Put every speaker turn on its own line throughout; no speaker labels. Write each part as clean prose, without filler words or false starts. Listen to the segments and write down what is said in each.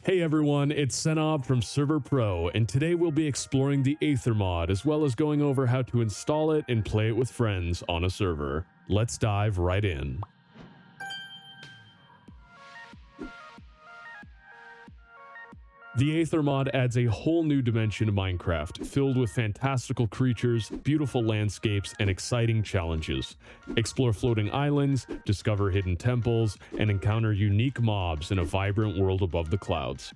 Hey everyone, it's Senob from Server.pro, and today we'll be exploring the Aether Mod as well as going over how to install it and play it with friends on a server. Let's dive right in. The Aether Mod adds a whole new dimension to Minecraft, filled with fantastical creatures, beautiful landscapes, and exciting challenges. Explore floating islands, discover hidden temples, and encounter unique mobs in a vibrant world above the clouds.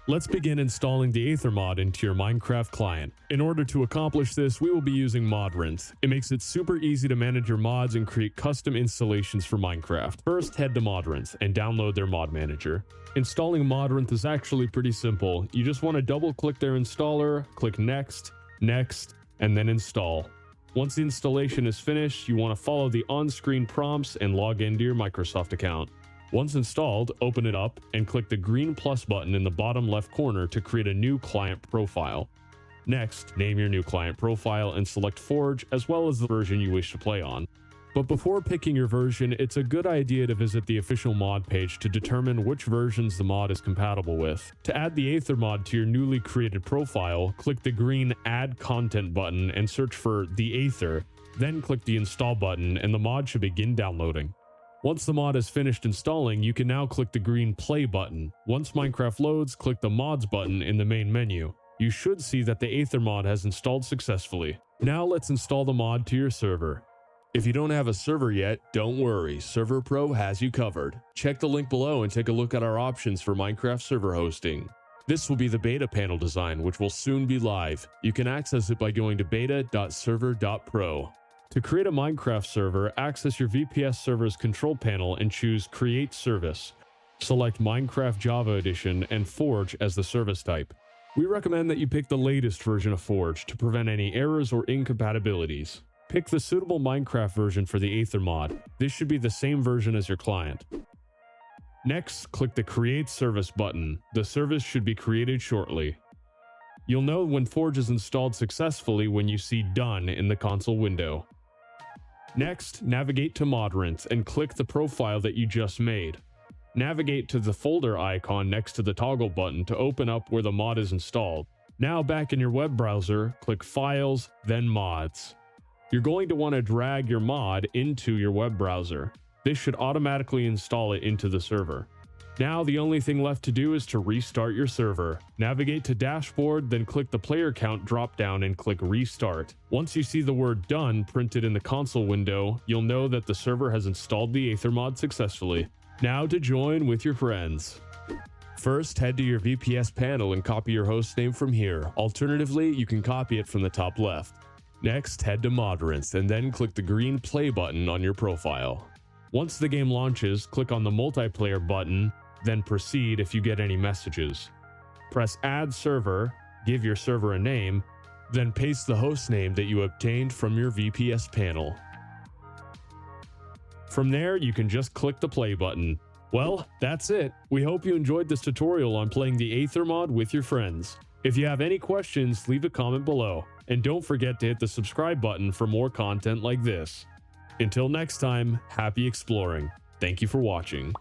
Let's begin installing the Aether Mod into your Minecraft client. In order to accomplish this, we will be using Modrinth. It makes it super easy to manage your mods and create custom installations for Minecraft. First, head to Modrinth and download their mod manager. Installing Modrinth is actually pretty simple. You just want to double-click their installer, click Next, Next, and then Install. Once the installation is finished, you want to follow the on-screen prompts and log into your Microsoft account. Once installed, open it up and click the green plus button in the bottom left corner to create a new client profile. Next, name your new client profile and select Forge as well as the version you wish to play on. But before picking your version, it's a good idea to visit the official mod page to determine which versions the mod is compatible with. To add the Aether Mod to your newly created profile, click the green Add Content button and search for the Aether, then click the Install button and the mod should begin downloading. Once the mod is finished installing, you can now click the green Play button. Once Minecraft loads, click the Mods button in the main menu. You should see that the Aether Mod has installed successfully. Now let's install the mod to your server. If you don't have a server yet, don't worry, Server.pro has you covered. Check the link below and take a look at our options for Minecraft server hosting. This will be the beta panel design, which will soon be live. You can access it by going to beta.server.pro. To create a Minecraft server, access your VPS server's control panel and choose Create Service. Select Minecraft Java Edition and Forge as the service type. We recommend that you pick the latest version of Forge to prevent any errors or incompatibilities. Pick the suitable Minecraft version for the Aether Mod. This should be the same version as your client. Next, click the Create Service button. The service should be created shortly. You'll know when Forge is installed successfully when you see Done in the console window. Next, navigate to Modrinth and click the profile that you just made. Navigate to the folder icon next to the toggle button to open up where the mod is installed. Now back in your web browser, click Files, then Mods. You're going to want to drag your mod into your web browser. This should automatically install it into the server. Now the only thing left to do is to restart your server. Navigate to Dashboard, then click the player count drop-down and click Restart. Once you see the word Done printed in the console window, you'll know that the server has installed the Aether Mod successfully. Now to join with your friends. First, head to your VPS panel and copy your hostname from here. Alternatively, you can copy it from the top left. Next, head to Modrinth and then click the green Play button on your profile. Once the game launches, click on the multiplayer button, then proceed if you get any messages. Press Add Server, give your server a name, then paste the host name that you obtained from your VPS panel. From there, you can just click the play button. Well, that's it. We hope you enjoyed this tutorial on playing the Aether Mod with your friends. If you have any questions, leave a comment below. And don't forget to hit the subscribe button for more content like this. Until next time, happy exploring. Thank you for watching.